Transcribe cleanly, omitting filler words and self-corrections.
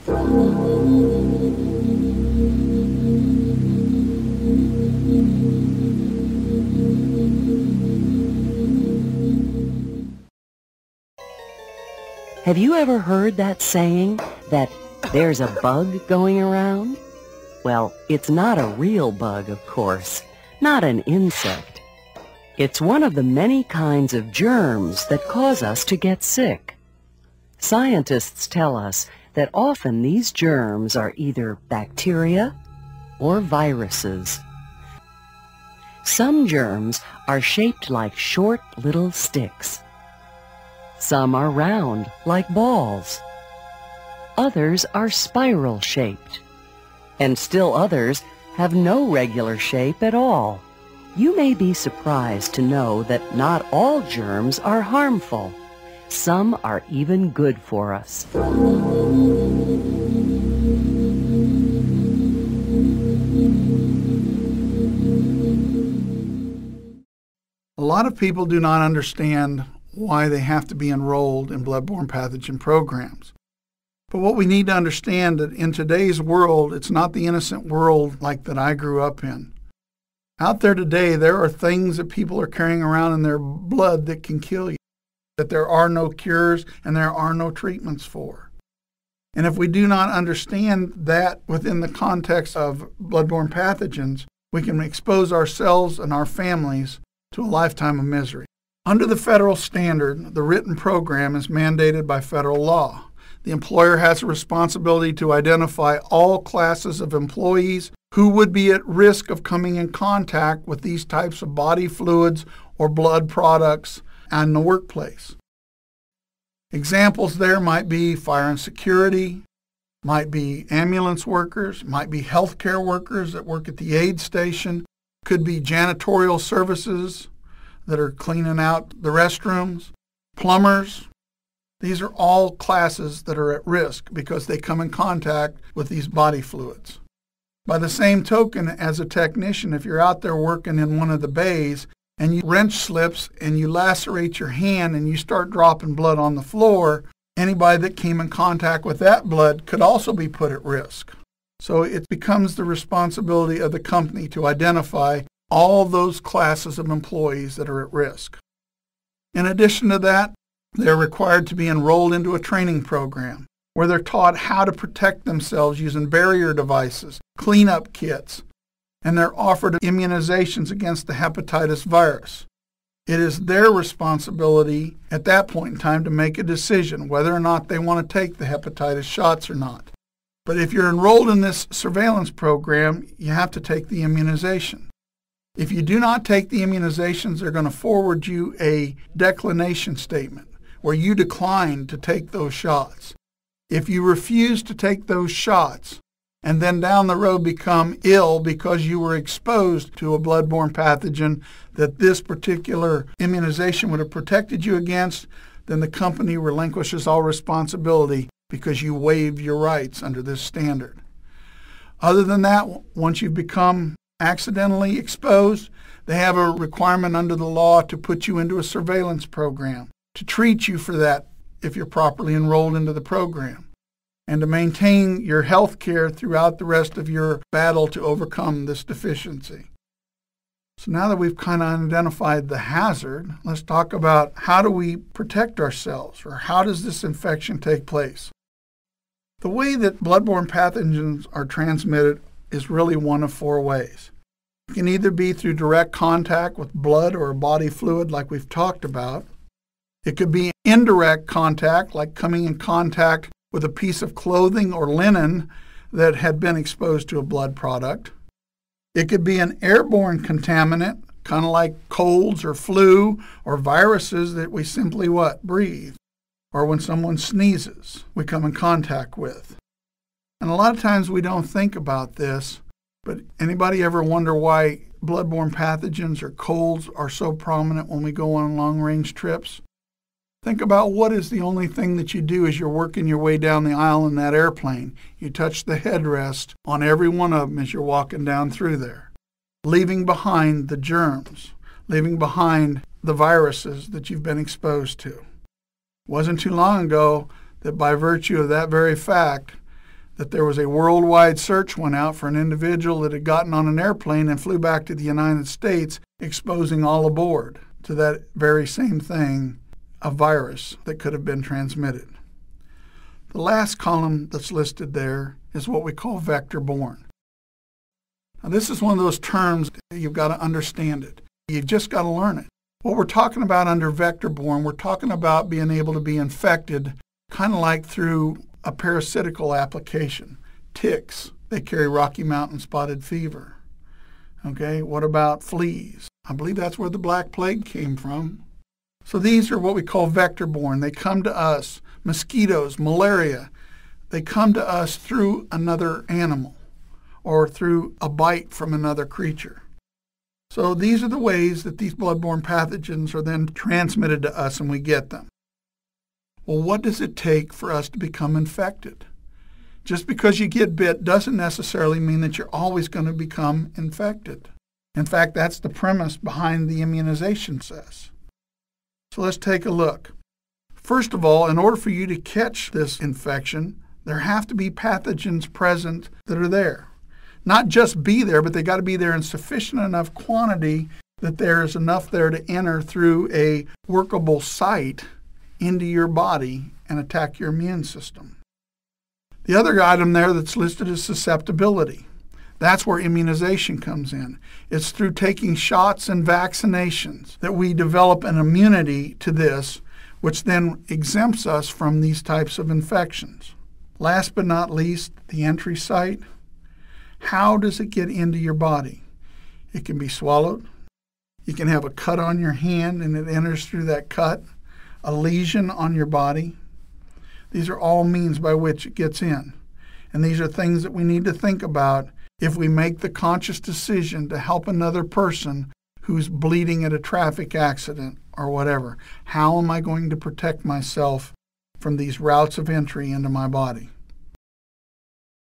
Have you ever heard that saying that there's a bug going around? Well, it's not a real bug, of course, not an insect. It's one of the many kinds of germs that cause us to get sick. Scientists tell us that often these germs are either bacteria or viruses. Some germs are shaped like short little sticks. Some are round, like balls. Others are spiral-shaped. And still others have no regular shape at all. You may be surprised to know that not all germs are harmful. Some are even good for us. A lot of people do not understand why they have to be enrolled in bloodborne pathogen programs. But what we need to understand that in today's world, it's not the innocent world like that I grew up in. Out there today, there are things that people are carrying around in their blood that can kill you, that there are no cures and there are no treatments for. And if we do not understand that within the context of bloodborne pathogens, we can expose ourselves and our families to a lifetime of misery. Under the federal standard, the written program is mandated by federal law. The employer has a responsibility to identify all classes of employees who would be at risk of coming in contact with these types of body fluids or blood products in the workplace. Examples there might be fire and security, might be ambulance workers, might be healthcare workers that work at the aid station, could be janitorial services that are cleaning out the restrooms, plumbers. These are all classes that are at risk because they come in contact with these body fluids. By the same token, as a technician, if you're out there working in one of the bays and you wrench slips and you lacerate your hand and you start dropping blood on the floor, anybody that came in contact with that blood could also be put at risk. So it becomes the responsibility of the company to identify all those classes of employees that are at risk. In addition to that, they're required to be enrolled into a training program where they're taught how to protect themselves using barrier devices, cleanup kits, and they're offered immunizations against the hepatitis virus. It is their responsibility at that point in time to make a decision whether or not they want to take the hepatitis shots or not. But if you're enrolled in this surveillance program, you have to take the immunization. If you do not take the immunizations, they're going to forward you a declination statement where you decline to take those shots. If you refuse to take those shots and then down the road become ill because you were exposed to a bloodborne pathogen that this particular immunization would have protected you against, then the company relinquishes all responsibility because you waived your rights under this standard. Other than that, once you've become accidentally exposed, they have a requirement under the law to put you into a surveillance program, to treat you for that if you're properly enrolled into the program, and to maintain your health care throughout the rest of your battle to overcome this deficiency. So now that we've kind of identified the hazard, let's talk about how do we protect ourselves, or how does this infection take place? The way that bloodborne pathogens are transmitted is really one of four ways. It can either be through direct contact with blood or a body fluid like we've talked about. It could be indirect contact, like coming in contact with a piece of clothing or linen that had been exposed to a blood product. It could be an airborne contaminant, kind of like colds or flu or viruses that we simply breathe, or when someone sneezes, we come in contact with. And a lot of times we don't think about this, but anybody ever wonder why bloodborne pathogens or colds are so prominent when we go on long-range trips? Think about what is the only thing that you do as you're working your way down the aisle in that airplane. You touch the headrest on every one of them as you're walking down through there, leaving behind the germs, leaving behind the viruses that you've been exposed to. It wasn't too long ago that by virtue of that very fact, that there was a worldwide search went out for an individual that had gotten on an airplane and flew back to the United States, exposing all aboard to that very same thing, a virus that could have been transmitted. The last column that's listed there is what we call vector-borne. Now, this is one of those terms that you've got to understand it. You've just got to learn it. What we're talking about under vector-borne, we're talking about being able to be infected kind of like through a parasitical application. Ticks, they carry Rocky Mountain spotted fever. Okay, what about fleas? I believe that's where the Black Plague came from. So these are what we call vector-borne. They come to us. Mosquitoes, malaria, they come to us through another animal or through a bite from another creature. So these are the ways that these bloodborne pathogens are then transmitted to us and we get them. Well, what does it take for us to become infected? Just because you get bit doesn't necessarily mean that you're always going to become infected. In fact, that's the premise behind the immunization says. So let's take a look. First of all, in order for you to catch this infection, there have to be pathogens present that are there. Not just be there, but they got to be there in sufficient enough quantity that there is enough there to enter through a workable site into your body and attack your immune system. The other item there that's listed is susceptibility. That's where immunization comes in. It's through taking shots and vaccinations that we develop an immunity to this, which then exempts us from these types of infections. Last but not least, the entry site. How does it get into your body? It can be swallowed. You can have a cut on your hand and it enters through that cut, a lesion on your body. These are all means by which it gets in. And these are things that we need to think about if we make the conscious decision to help another person who's bleeding at a traffic accident or whatever. How am I going to protect myself from these routes of entry into my body?